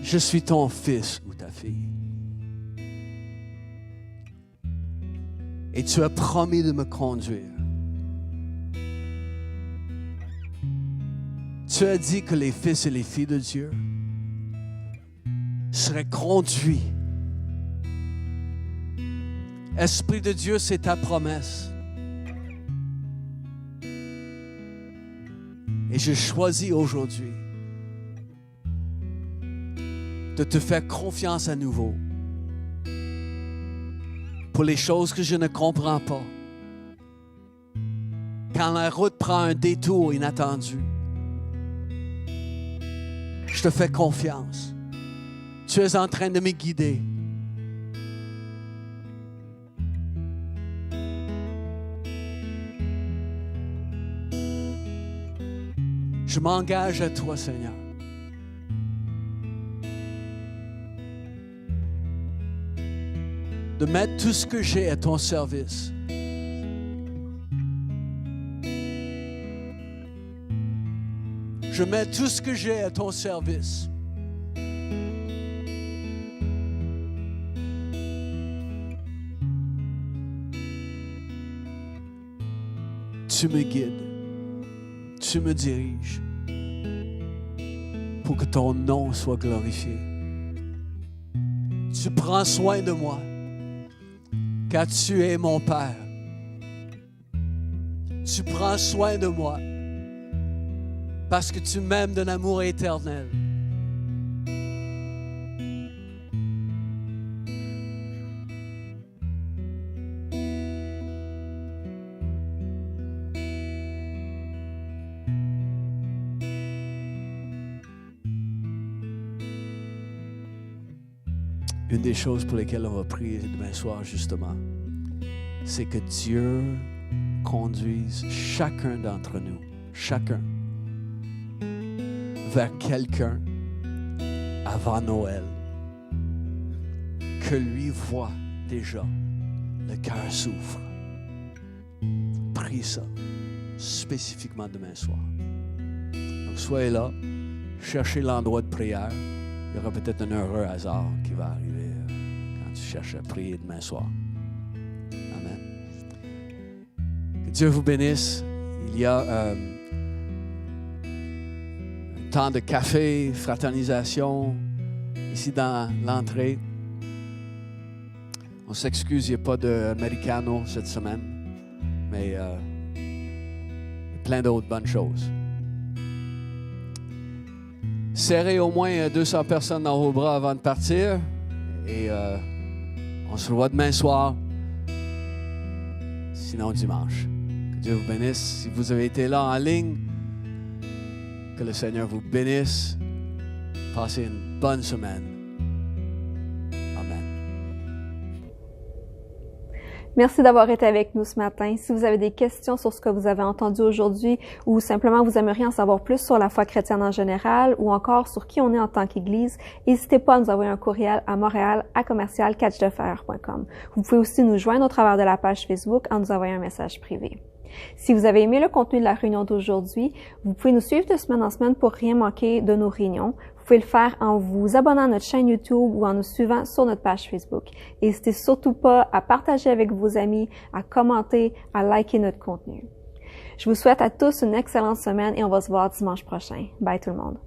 Je suis ton fils ou ta fille. Et tu as promis de me conduire. Tu as dit que les fils et les filles de Dieu seraient conduits. Esprit de Dieu, c'est ta promesse. Et je choisis aujourd'hui de te faire confiance à nouveau pour les choses que je ne comprends pas. Quand la route prend un détour inattendu, je te fais confiance. Tu es en train de me guider. Je m'engage à toi, Seigneur. De mettre tout ce que j'ai à ton service. Je mets tout ce que j'ai à ton service. Tu me guides. Tu me diriges. Pour que ton nom soit glorifié. Tu prends soin de moi. Car tu es mon Père. Tu prends soin de moi. Parce que tu m'aimes d'un amour éternel. Une des choses pour lesquelles on va prier demain soir, justement, c'est que Dieu conduise chacun d'entre nous, chacun, vers quelqu'un avant Noël, que lui voit déjà, le cœur souffre. Prie ça, spécifiquement demain soir. Donc soyez là, cherchez l'endroit de prière. Il y aura peut-être un heureux hasard qui va arriver quand tu cherches à prier demain soir. Amen. Que Dieu vous bénisse. Il y a un temps de café, fraternisation, ici dans l'entrée. On s'excuse, il n'y a pas d'Americano cette semaine, mais il y a plein d'autres bonnes choses. Serrez au moins 200 personnes dans vos bras avant de partir. Et on se revoit demain soir. Sinon dimanche. Que Dieu vous bénisse. Si vous avez été là en ligne, que le Seigneur vous bénisse. Passez une bonne semaine. Amen. Merci d'avoir été avec nous ce matin. Si vous avez des questions sur ce que vous avez entendu aujourd'hui ou simplement vous aimeriez en savoir plus sur la foi chrétienne en général ou encore sur qui on est en tant qu'Église, n'hésitez pas à nous envoyer un courriel à montréal@commercial-catchdefer.com. Vous pouvez aussi nous joindre au travers de la page Facebook en nous envoyant un message privé. Si vous avez aimé le contenu de la réunion d'aujourd'hui, vous pouvez nous suivre de semaine en semaine pour rien manquer de nos réunions. Vous pouvez le faire en vous abonnant à notre chaîne YouTube ou en nous suivant sur notre page Facebook. N'hésitez surtout pas à partager avec vos amis, à commenter, à liker notre contenu. Je vous souhaite à tous une excellente semaine et on va se voir dimanche prochain. Bye tout le monde.